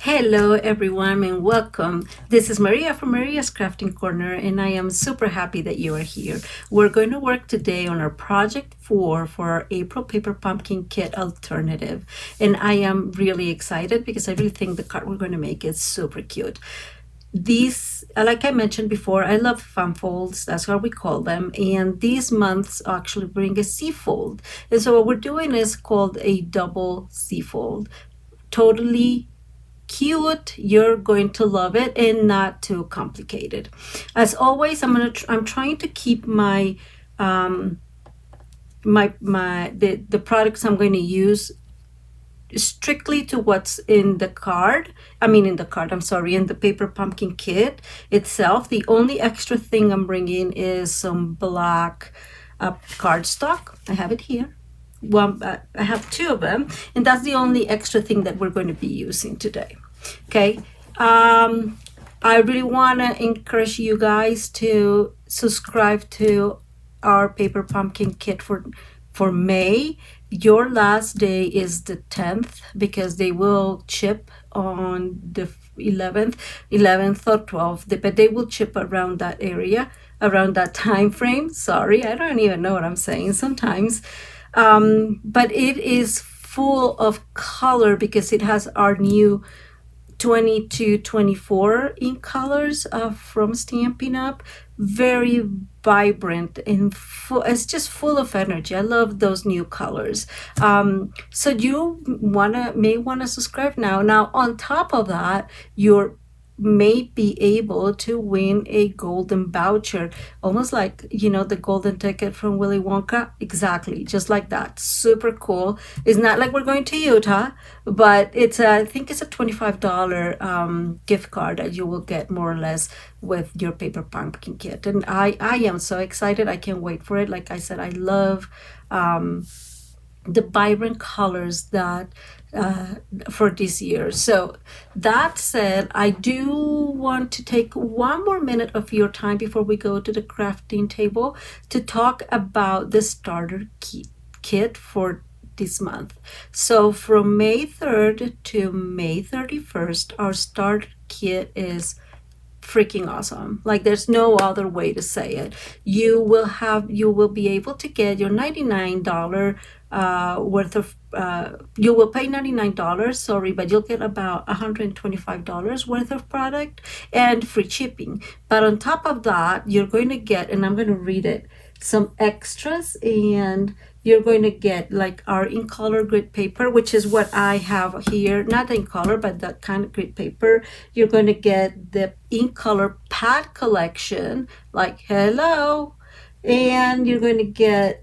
Hello everyone and welcome. This is Maria from Maria's Crafting Corner and I am super happy that you are here. We're going to work today on our project 4 for our April Paper Pumpkin Kit alternative. And I am really excited because I really think the card we're going to make is super cute. These, like I mentioned before, I love fun folds. That's what we call them. And these months actually bring a C fold. And so what we're doing is called a double C fold. Totally cute, you're going to love it, and not too complicated. As always, I'm trying to keep my the products I'm going to use strictly to what's in the card. In the Paper Pumpkin Kit itself. The only extra thing I'm bringing is some black cardstock. I have it here. Well, I have 2 of them, and that's the only extra thing that we're going to be using today. Okay, I really want to encourage you guys to subscribe to our Paper Pumpkin Kit for May. Your last day is the 10th because they will chip on the 11th or 12th, but they will chip around that area, around that time frame. Sorry, I don't even know what I'm saying sometimes. But it is full of color because it has our new 22-24 ink colors from Stampin'Up. Very vibrant and it's just full of energy. I love those new colors. So you may wanna subscribe now. Now on top of that, you're may be able to win a golden voucher, almost like the golden ticket from Willy Wonka. Exactly, just like that. Super cool. It's not like we're going to Utah, but it's I think it's a $25 gift card that you will get more or less with your Paper Pumpkin Kit. And I am so excited. I can't wait for it. Like I said, I love the vibrant colors that for this year. So that said, I do want to take one more minute of your time before we go to the crafting table to talk about the starter kit for this month. So from May 3rd to May 31st, our starter kit is freaking awesome. Like there's no other way to say it. You will be able to get your $99 worth of you will pay $99, sorry, but you'll get about $125 worth of product and free shipping. But on top of that, you're going to get, and I'm going to read it, some extras, and you're going to get like our in color grid paper, which is what I have here, not in color, but that kind of grid paper. You're going to get the in color pad collection, like hello, and you're going to get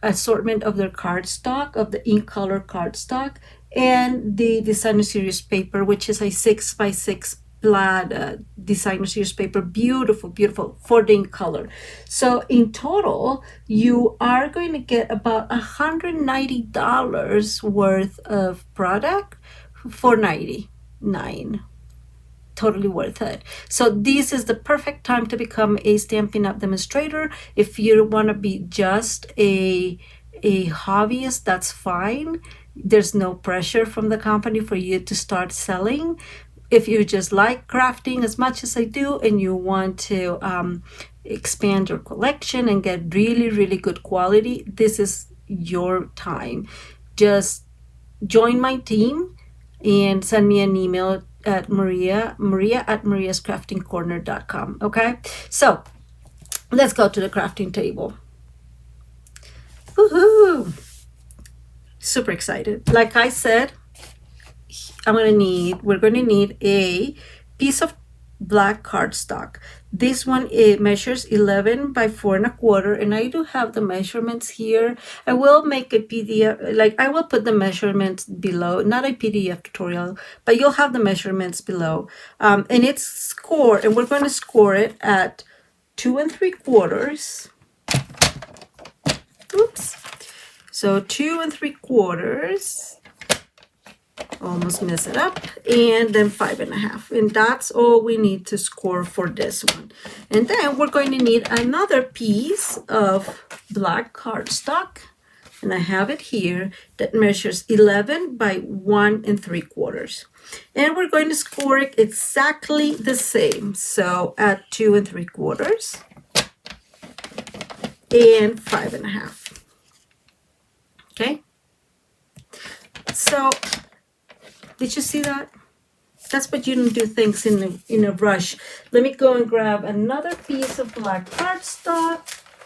assortment of their cardstock, of the ink color cardstock, and the designer series paper, which is a 6x6 plaid designer series paper. Beautiful, beautiful, for the ink color. So in total, you are going to get about $190 worth of product for $99. Totally worth it. So this is the perfect time to become a Stampin' Up! Demonstrator. If you want to be just a hobbyist, that's fine. There's no pressure from the company for you to start selling. If you just like crafting as much as I do and you want to expand your collection and get really, really good quality, this is your time. Just join my team and send me an email at Maria at mariascraftingcorner.com. Okay, so let's go to the crafting table. Woohoo! Super excited. Like I said, we're going to need a piece of black cardstock. This one, it measures 11 by 4 1/4, and I do have the measurements here. I will make a PDF, like I will put the measurements below, not a PDF tutorial, but you'll have the measurements below. And it's scored, and we're going to score it at 2 3/4. Oops. So 2 3/4. Almost mess it up, and then 5 1/2, and that's all we need to score for this one. And then we're going to need another piece of black cardstock, and I have it here, that measures 11 by 1 3/4. And we're going to score it exactly the same. So at 2 3/4 and 5 1/2. Okay. So did you see that? That's what you don't do things in a rush. Let me go and grab another piece of black cardstock.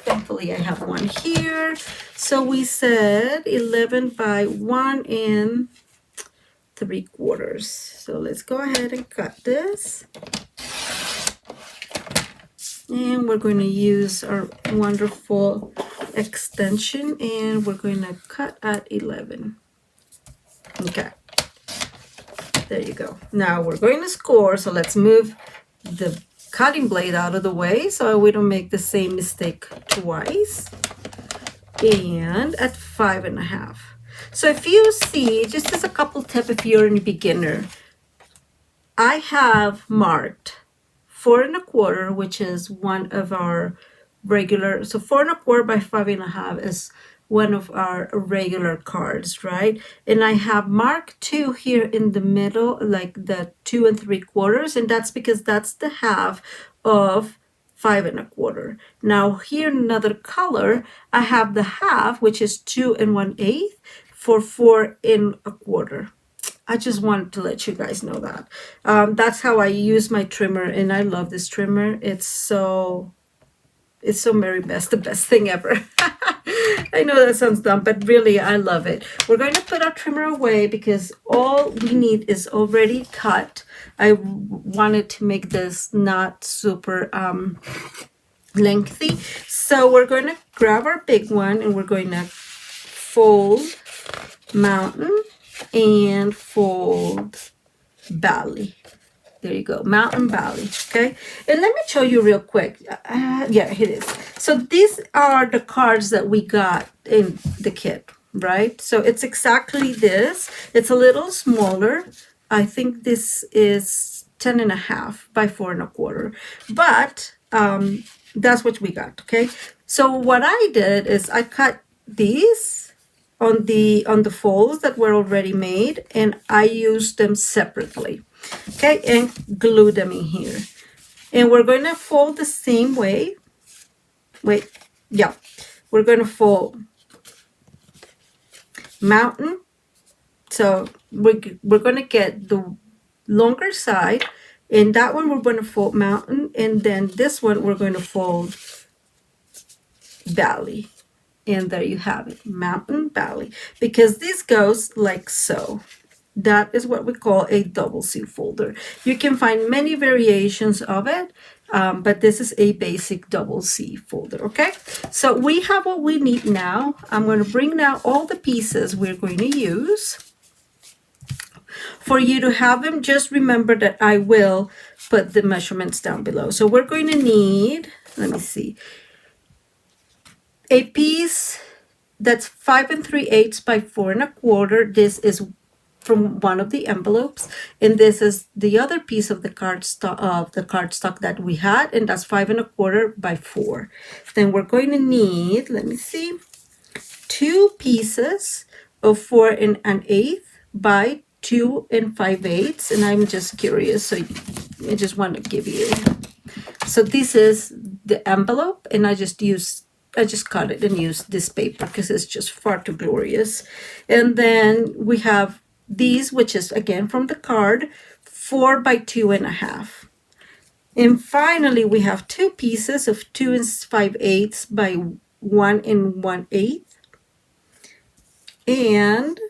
Thankfully, I have one here. So we said 11 by 1 3/4. So let's go ahead and cut this. And we're going to use our wonderful extension, and we're going to cut at 11. Okay. There you go. Now we're going to score, so let's move the cutting blade out of the way so we don't make the same mistake twice. And at 5 1/2. So if you see, just as a couple tip if you're a beginner, I have marked 4 1/4, which is one of our regular, so 4 1/4 by 5 1/2 is one of our regular cards, right? And I have marked 2 here in the middle, like the 2 3/4, and that's because that's the half of 5 1/4. Now here in another color, I have the half, which is 2 1/8 for 4 1/4. I just wanted to let you guys know that. That's how I use my trimmer, and I love this trimmer. It's so very best, the best thing ever. I know that sounds dumb, but really I love it. We're going to put our trimmer away because all we need is already cut. I wanted to make this not super lengthy. So we're going to grab our big one, and we're going to fold mountain and fold valley. There you go, mountain valley. Okay, and let me show you real quick. Yeah, here it is. So these are the cards that we got in the kit, right? So it's exactly this. It's a little smaller. I think this is 10 1/2 by 4 1/4, but that's what we got. Okay, so what I did is I cut these on the folds that were already made, and I used them separately. Okay, and glue them in here. And we're going to fold the same way. Wait, yeah. We're going to fold mountain. So we're going to get the longer side, and that one we're going to fold mountain, and then this one we're going to fold valley. And there you have it, mountain valley, because this goes like so. That is what we call a double C folder. You can find many variations of it, but this is a basic double C folder, okay? So we have what we need now. I'm going to bring now all the pieces we're going to use. For you to have them, just remember that I will put the measurements down below. So we're going to need, let me see, a piece that's 5 3/8 by 4 1/4. This is from one of the envelopes, and this is the other piece of the cardstock that we had, and that's 5 1/4 by 4. Then we're going to need, let me see, 2 pieces of 4 1/8 by 2 5/8, and I'm just curious, so I just want to give you. So this is the envelope, and I just cut it and used this paper because it's just far too glorious. And then we have these, which is again from the card, 4 by 2 1/2. And finally, we have 2 pieces of 2 5/8 by 1 1/8 and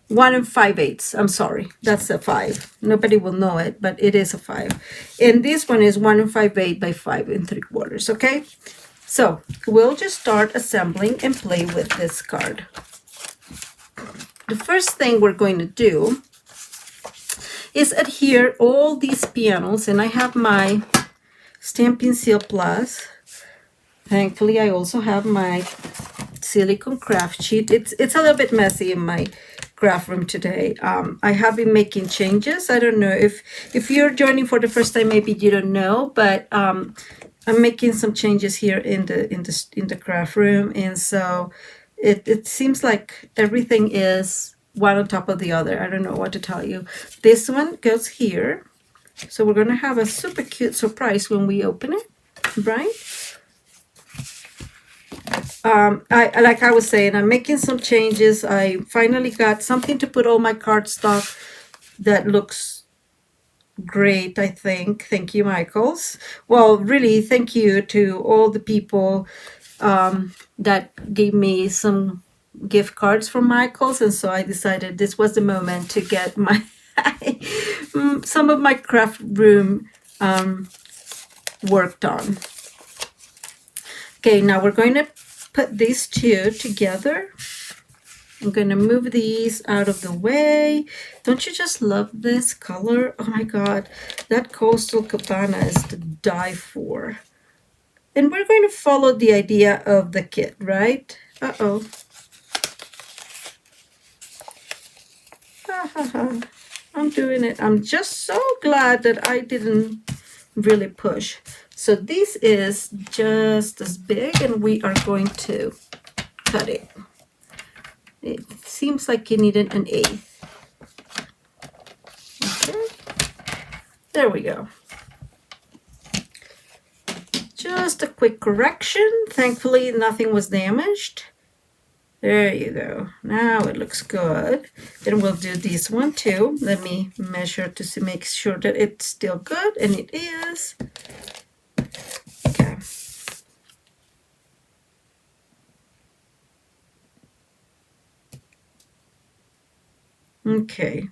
1 5/8. I'm sorry, that's a 5. Nobody will know it, but it is a 5. And this one is 1 5/8 by 5 3/4. Okay, so we'll just start assembling and play with this card. The first thing we're going to do is adhere all these panels, and I have my Stampin' Seal Plus. Thankfully, I also have my silicone craft sheet. It's a little bit messy in my craft room today. I have been making changes. I don't know if you're joining for the first time, maybe you don't know, but I'm making some changes here in the craft room, and so it seems like everything is one on top of the other. I don't know what to tell you. This one goes here. So we're going to have a super cute surprise when we open it, right? Like I was saying, I'm making some changes. I finally got something to put all my cardstock that looks great, I think. Thank you, Michaels. Well, really, thank you to all the people that gave me some gift cards from Michaels. And so I decided this was the moment to get my some of my craft room worked on. Okay, now we're going to put these two together. I'm going to move these out of the way. Don't you just love this color? Oh my God, that Coastal Cabana is to die for. And we're going to follow the idea of the kit, right? Uh-oh. I'm doing it. I'm just so glad that I didn't really push. So this is just as big, and we are going to cut it. It seems like you need an eighth. Okay. There we go. Just a quick correction. Thankfully, nothing was damaged. There you go. Now it looks good. Then we'll do this one too. Let me measure to make sure that it's still good, and it is. Okay. Okay.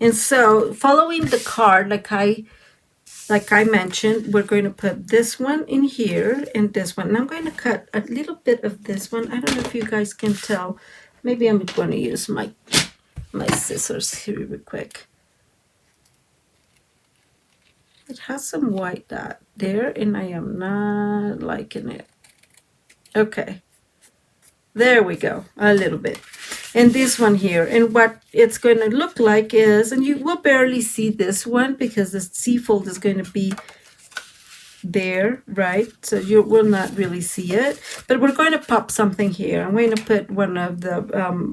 And so following the card, like I mentioned, we're going to put this one in here and this one. And I'm going to cut a little bit of this one. I don't know if you guys can tell. Maybe I'm going to use my scissors here real quick. It has some white dot there, and I am not liking it. Okay. There we go, a little bit. And this one here, and what it's going to look like is, and you will barely see this one because the C-fold is going to be there, right? So you will not really see it, but we're going to pop something here. I'm going to put one of the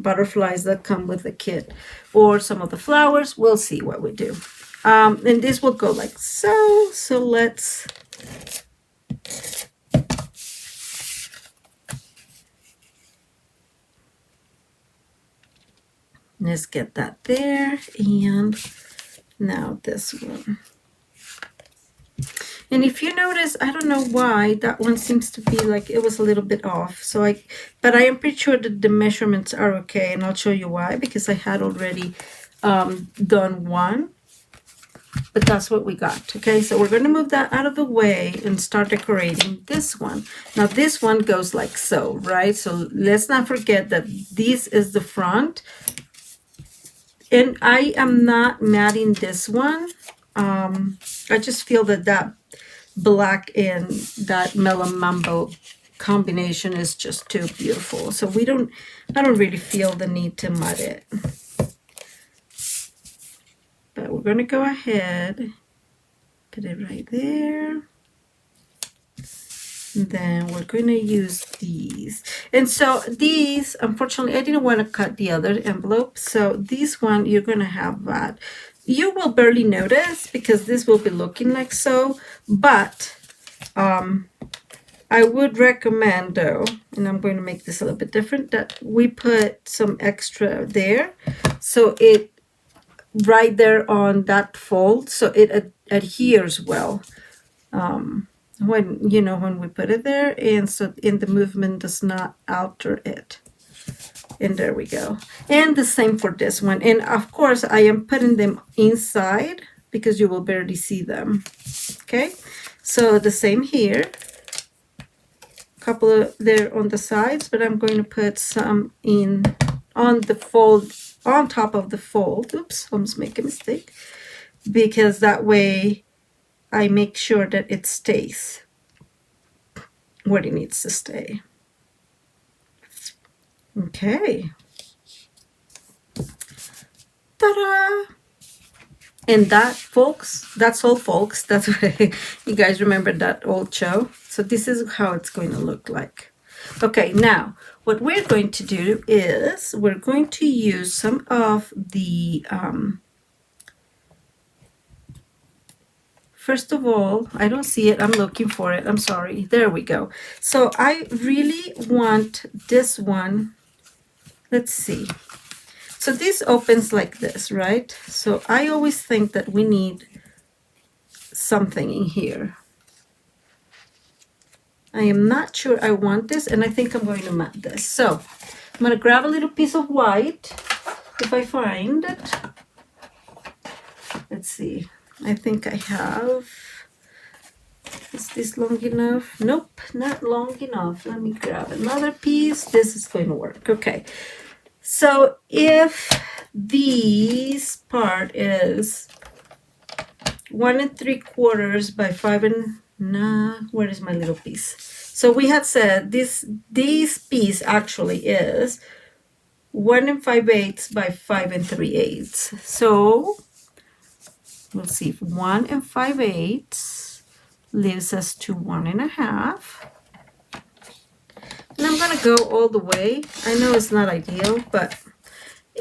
butterflies that come with the kit, or some of the flowers. We'll see what we do. And this will go like so. So let's get that there, and now this one. And if you notice, I don't know why that one seems to be like it was a little bit off. But I am pretty sure that the measurements are okay, and I'll show you why, because I had already done one. But that's what we got. Okay, so we're going to move that out of the way and start decorating this one. Now this one goes like so, right? So let's not forget that this is the front. And I am not matting this one. I just feel that black and that Mellow Mambo combination is just too beautiful. So I don't really feel the need to matte it. But we're going to go ahead, put it right there. And then we're going to use these. And so these, unfortunately, I didn't want to cut the other envelope. So this one, you're going to have that. You will barely notice because this will be looking like so. But I would recommend, though, and I'm going to make this a little bit different, that we put some extra there. So it, right there on that fold, so it adheres well. When we put it there, and so in the movement does not alter it. And there we go. And the same for this one. And of course I am putting them inside because you will barely see them. Okay, so the same here, couple of there on the sides, but I'm going to put some in on the fold, on top of the fold. Oops, almost make a mistake, because that way I make sure that it stays where it needs to stay. Okay. Ta-da! And that, folks, that's all, folks. That's what you guys remember that old show. So this is how it's going to look like. Okay, now what we're going to do is we're going to use some of the, first of all, I don't see it. I'm looking for it. I'm sorry. There we go. So I really want this one. Let's see. So this opens like this, right? So I always think that we need something in here. I am not sure I want this, and I think I'm going to mat this. So I'm going to grab a little piece of white, if I find it. Let's see. I think I have. Is this long enough? Nope, not long enough. Let me grab another piece. This is going to work. Okay. So if this part is 1 3/4 by 5 and where is my little piece? So we had said this piece actually is 1 5/8 by 5 3/8. So we'll see if 1 5/8 leaves us to 1 1/2. And I'm going to go all the way. I know it's not ideal, but,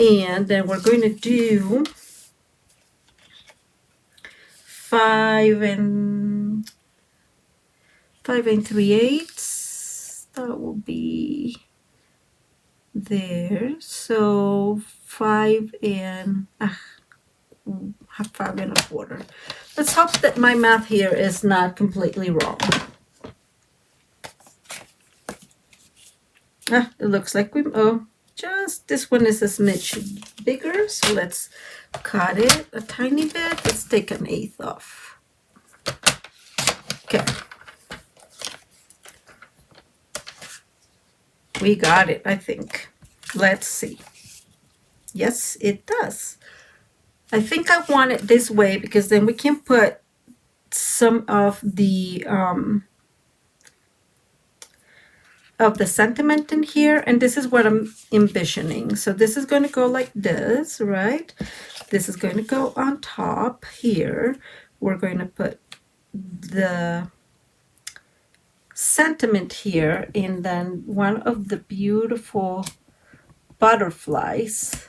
and then we're going to do 5 3/8. That will be there. So 5 1/4. Let's hope that my math here is not completely wrong. It looks like just this one is a smidge bigger, so let's cut it a tiny bit. Let's take 1/8 off. Okay. We got it, I think. Let's see. Yes, it does. I think I want it this way because then we can put some of the sentiment in here, and this is what I'm envisioning. So this is going to go like this, right? This is going to go on top here. We're going to put the sentiment here, and then one of the beautiful butterflies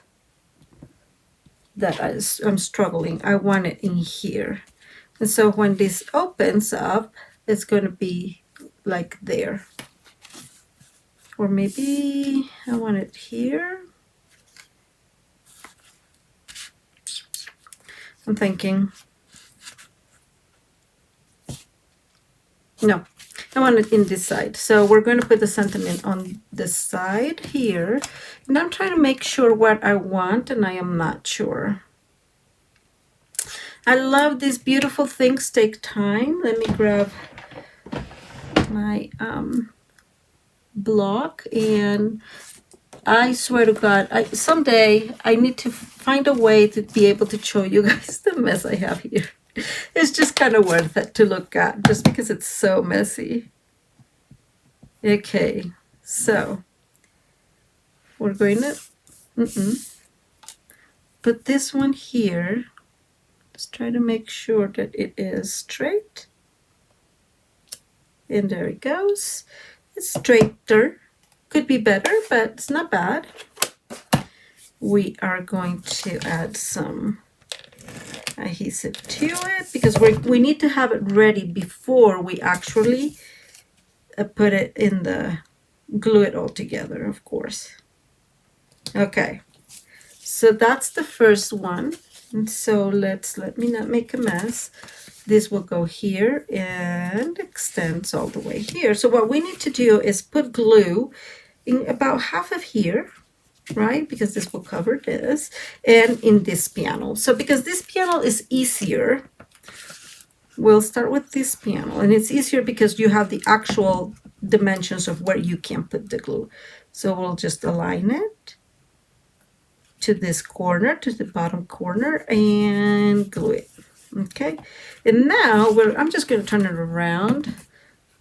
that I'm struggling, I want it in here. And so when this opens up, it's going to be like there. Or maybe I want it here. I'm thinking, no, I want it in this side. So we're going to put the sentiment on this side here. And I'm trying to make sure what I want, and I am not sure. I love these beautiful things take time. Let me grab my block, and I swear to God, someday I need to find a way to be able to show you guys the mess I have here. It's just kind of worth it to look at just because it's so messy. Okay, so we're going to put this one here. Let's try to make sure that it is straight. And there it goes. It's straighter. Could be better, but it's not bad. We are going to add some adhesive to it because we need to have it ready before we actually put it in glue it all together, of course. Okay, so that's the first one. And so let me not make a mess. This will go here and extends all the way here. So what we need to do is put glue in about half of here, right? Because this will cover this, and in this panel. So because this panel is easier, we'll start with this panel, and it's easier because you have the actual dimensions of where you can put the glue. So we'll just align it to this corner, to the bottom corner, and glue it. Okay, and now I'm just going to turn it around,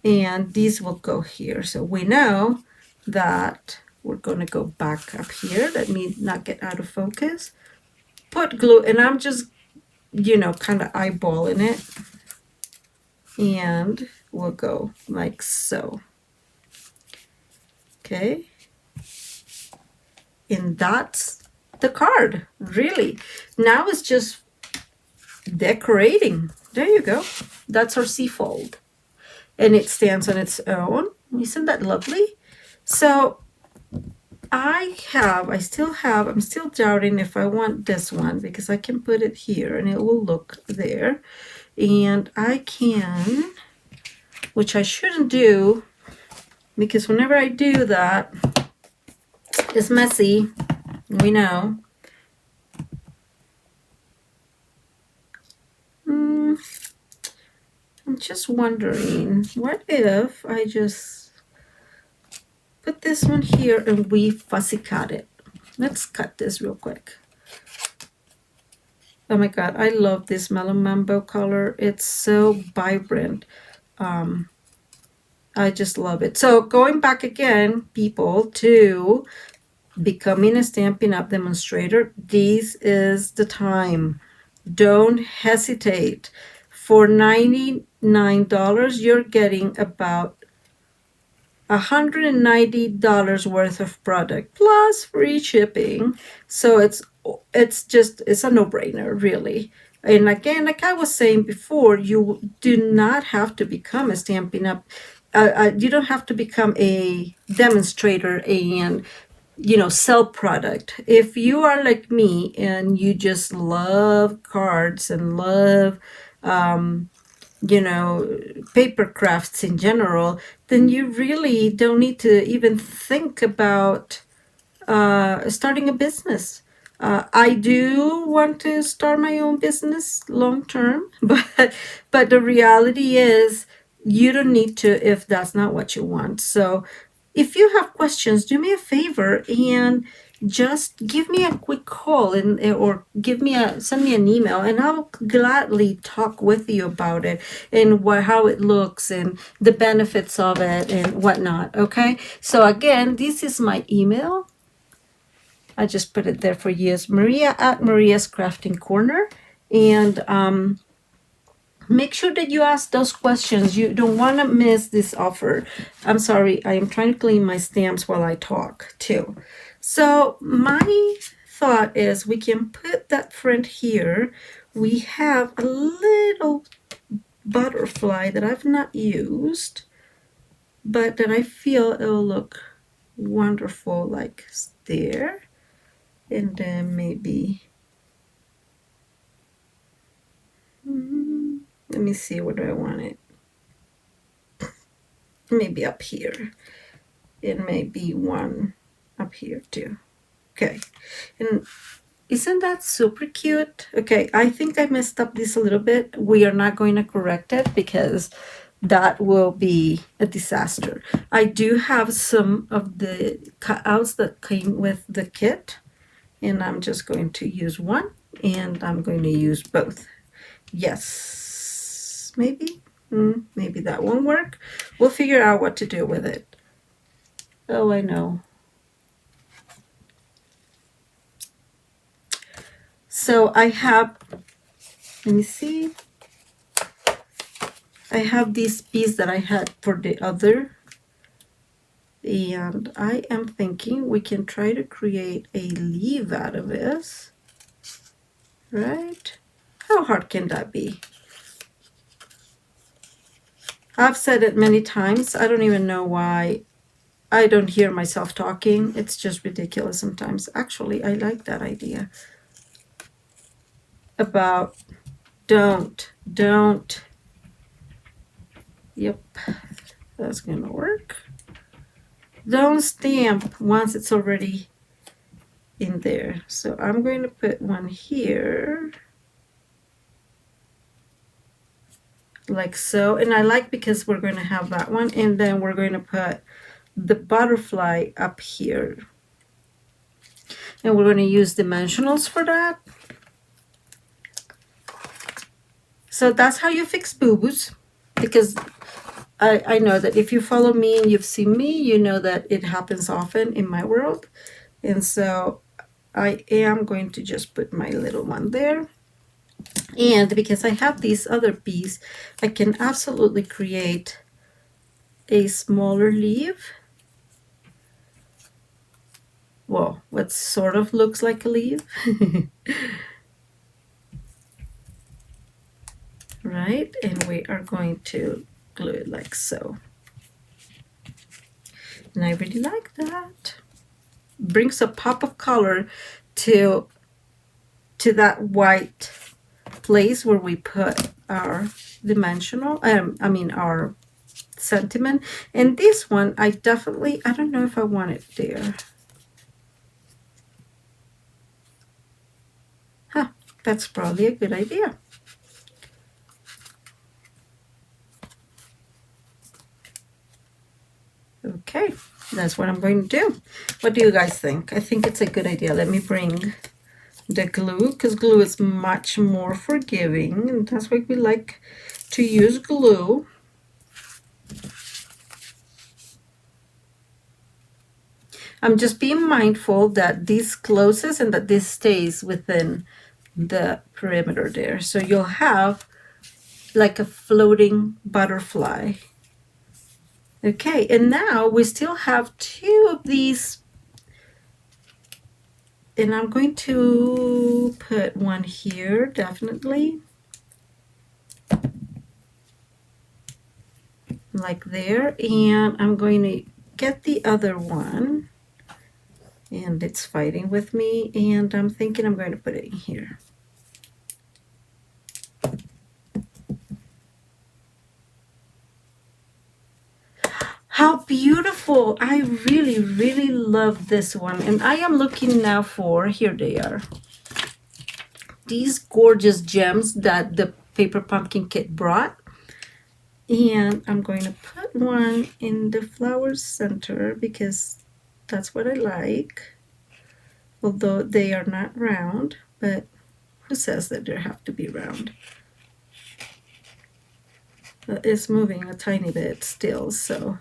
and these will go here. So we know that we're going to go back up here. Let me not get out of focus. Put glue, and I'm just, kind of eyeballing it, and we'll go like so. Okay. And that's the card, really. Now it's just decorating. There you go. That's our C-fold. And it stands on its own. Isn't that lovely? So I'm still doubting if I want this one, because I can put it here and it will look there. And I can, which I shouldn't do, because whenever I do that, it's messy. We know. I'm just wondering, what if I just put this one here and we fussy cut it? Let's cut this real quick. Oh my God, I love this Mellow Mambo color. It's so vibrant. I just love it. So going back again, people, to becoming a Stampin' Up! Demonstrator, this is the time. Don't hesitate. For $99, you're getting about $190 worth of product plus free shipping. So it's a no-brainer, really. And again, like I was saying before, you do not have to become a Stampin' Up! You don't have to become a demonstrator and sell product. If you are like me and you just love cards and love paper crafts in general, then you really don't need to even think about starting a business. I do want to start my own business long term, but the reality is you don't need to if that's not what you want. So if you have questions, do me a favor and just give me a quick call or send me an email, and I'll gladly talk with you about it and how it looks and the benefits of it and whatnot. Okay, so again, this is my email. I just put it there for you, as Maria at Maria's Crafting Corner. And make sure that you ask those questions. You don't want to miss this offer. I'm sorry, I am trying to clean my stamps while I talk too. So my thought is we can put that front here. We have a little butterfly that I've not used, but that I feel it'll look wonderful like there. And then maybe, let me see, where do I want it? Maybe up here. And maybe one up here too. Okay. And isn't that super cute? Okay, I think I messed up this a little bit. We are not going to correct it because that will be a disaster. I do have some of the cutouts that came with the kit, and I'm just going to use one, and I'm going to use both. Yes, maybe that won't work. We'll figure out what to do with it. Oh, I know. So I have, let me see, I have this piece that I had for the other, and I am thinking we can try to create a leaf out of this, right? How hard can that be? I've said it many times. I don't even know why I don't hear myself talking. It's just ridiculous sometimes. Actually, I like that idea about don't. Yep, that's gonna work. Don't stamp once it's already in there. So I'm going to put one here, like so. And I like, because we're going to have that one, and then we're going to put the butterfly up here, and we're going to use dimensionals for that. So that's how you fix boo-boos, because I know that if you follow me and you've seen me, you know that it happens often in my world. And so I am going to just put my little one there. And because I have this other piece, I can absolutely create a smaller leaf well, what sort of looks like a leaf. Right, and we are going to glue it like so. And I really like that. Brings a pop of color to that white place where we put our dimensional, our sentiment. And this one, I don't know if I want it there. Huh, that's probably a good idea. Okay, that's what I'm going to do. What do you guys think? I think it's a good idea. Let me bring the glue, because glue is much more forgiving, and that's why we like to use glue. I'm just being mindful that this closes and that this stays within the perimeter there. So you'll have like a floating butterfly. Okay, and now we still have two of these, and I'm going to put one here, definitely. Like there, and I'm going to get the other one, and it's fighting with me, and I'm thinking I'm going to put it in here. How beautiful! I really, really love this one, and I am looking now for, here they are, these gorgeous gems that the Paper Pumpkin Kit brought. And I'm going to put one in the flower center because that's what I like, although they are not round, but who says that they have to be round? It's moving a tiny bit still, so.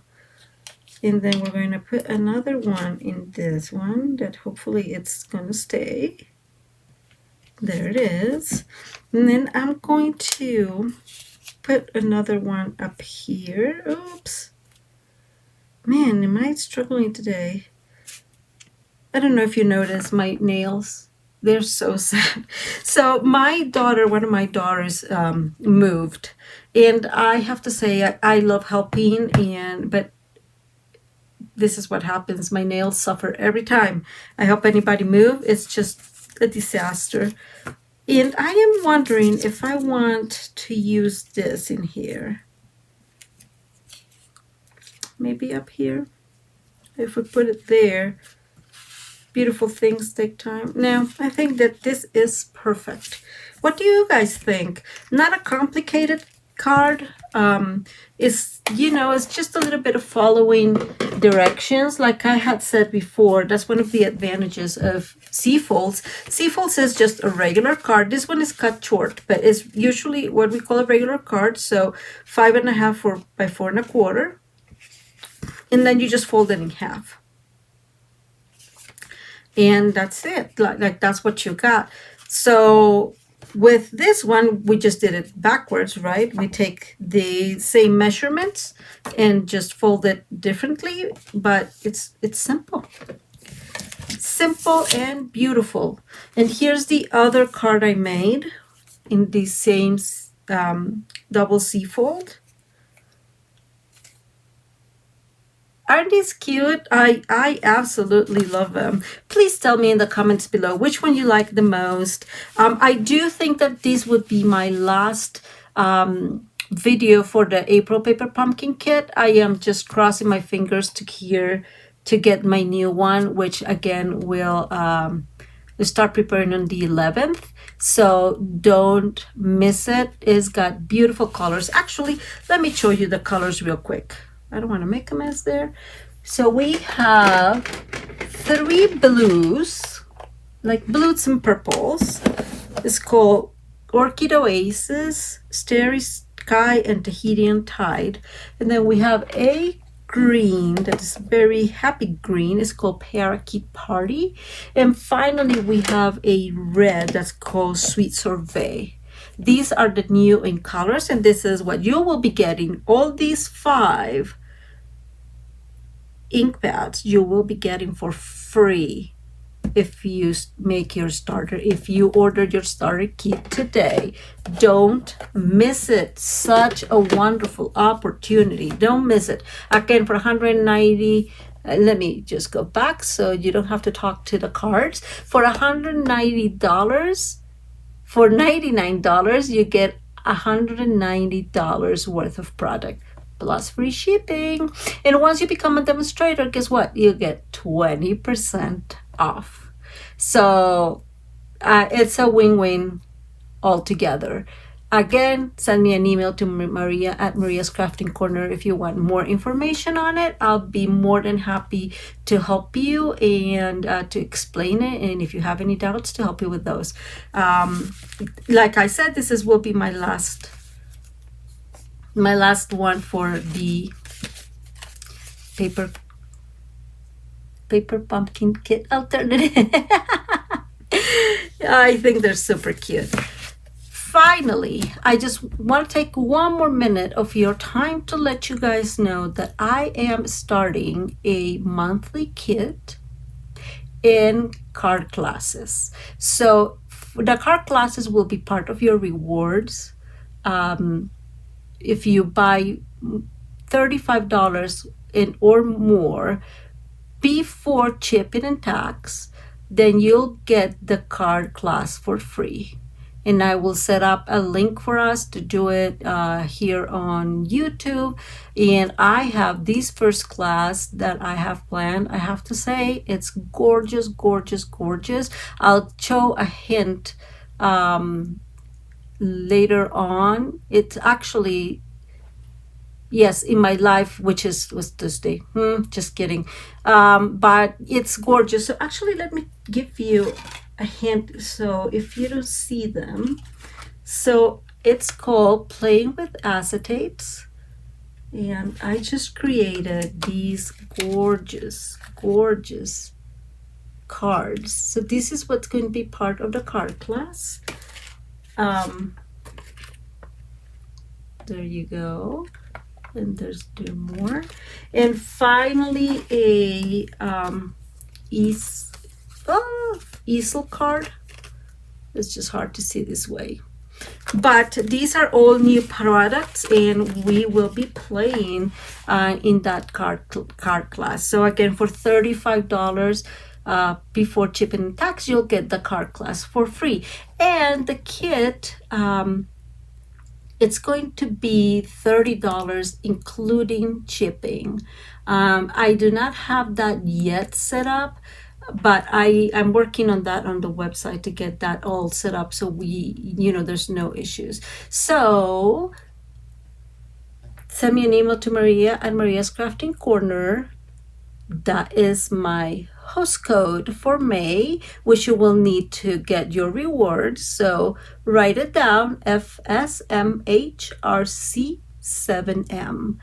And then we're going to put another one in this one that hopefully it's going to stay. There it is. And then I'm going to put another one up here. Oops. Man, am I struggling today? I don't know if you notice my nails. They're so sad. So my daughter, one of my daughters, moved. And I have to say, I love helping, but this is what happens. My nails suffer every time I help anybody move. It's just a disaster. And I am wondering if I want to use this in here. Maybe up here. If we put it there. Beautiful things take time. No, I think that this is perfect. What do you guys think? Not a complicated card. It's just a little bit of following directions. Like I had said before, that's one of the advantages of C-folds. C-folds is just a regular card. This one is cut short, but it's usually what we call a regular card. So 5.5 by 4.25, and then you just fold it in half. And that's it. Like that's what you got. So with this one, we just did it backwards, right? We take the same measurements and just fold it differently, but it's simple. Simple and beautiful. And here's the other card I made in the same double C fold. Aren't these cute? I absolutely love them. Please tell me in the comments below which one you like the most. I do think that this would be my last video for the April Paper Pumpkin Kit. I am just crossing my fingers to get my new one, which again will start preparing on the 11th. So don't miss it. It's got beautiful colors. Actually, let me show you the colors real quick. I don't want to make a mess there. So we have 3 blues, like blues and purples. It's called Orchid Oasis, Starry Sky, and Tahitian Tide. And then we have a green that is very happy green. It's called Parakeet Party. And finally, we have a red that's called Sweet Sorbet. These are the new in colors, and this is what you will be getting. All these 5 ink pads you will be getting for free if you make your starter, if you ordered your starter kit today. Don't miss it. Such a wonderful opportunity. Don't miss it. Again, for 190, let me just go back so you don't have to talk to the cards. For $190, for $99, you get $190 worth of product plus free shipping. And once you become a demonstrator, guess what? You get 20% off. So it's a win-win altogether. Again, send me an email to Maria at Maria's Crafting Corner if you want more information on it. I'll be more than happy to help you and to explain it. And if you have any doubts, to help you with those. Like I said, will be my last one for the paper pumpkin kit alternative. I think they're super cute. Finally, I just want to take one more minute of your time to let you guys know that I am starting a monthly kit in card classes. So the card classes will be part of your rewards. If you buy $35 or more before shipping and tax, then you'll get the card class for free. And I will set up a link for us to do it here on YouTube. And I have this first class that I have planned. I have to say, it's gorgeous, gorgeous, gorgeous. I'll show a hint later on. It's actually, yes, in my life, which was Tuesday. Just kidding. But it's gorgeous. So actually, let me give you a hint. So if you don't see them, so it's called Playing with Acetates. And I just created these gorgeous, gorgeous cards. So this is what's going to be part of the card class. There you go. And there's two more. And finally, a easel card. It's just hard to see this way. But these are all new products, and we will be playing in that card class. So again, for $35 before shipping and tax, you'll get the card class for free. And the kit, it's going to be $30 including shipping. I do not have that yet set up, but I'm working on that on the website to get that all set up so there's no issues. So send me an email to Maria at Maria's Crafting Corner. That is my host code for May, which you will need to get your rewards. So write it down, FSMHRC7M.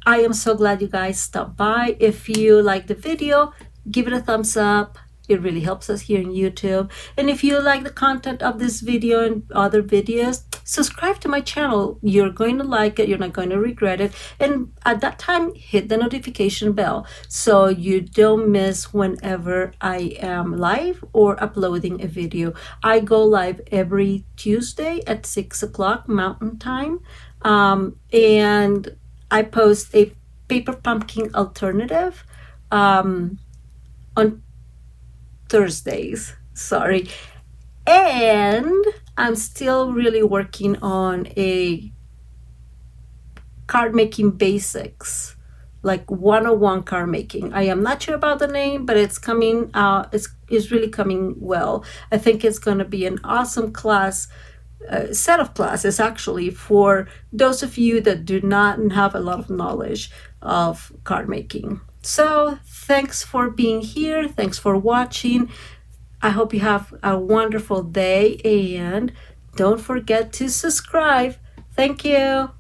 I am so glad you guys stopped by. If you like the video, give it a thumbs up. It really helps us here on YouTube. And if you like the content of this video and other videos, subscribe to my channel. You're going to like it. You're not going to regret it. And at that time, hit the notification bell so you don't miss whenever I am live or uploading a video. I go live every Tuesday at 6 o'clock Mountain Time. And I post a paper pumpkin alternative on Thursdays, sorry. And I'm still really working on a card making basics, like 101 card making. I am not sure about the name, but it's coming out. It's really coming well. I think it's going to be an awesome class, set of classes actually, for those of you that do not have a lot of knowledge of card making. So thanks for being here. Thanks for watching. I hope you have a wonderful day, and don't forget to subscribe. Thank you.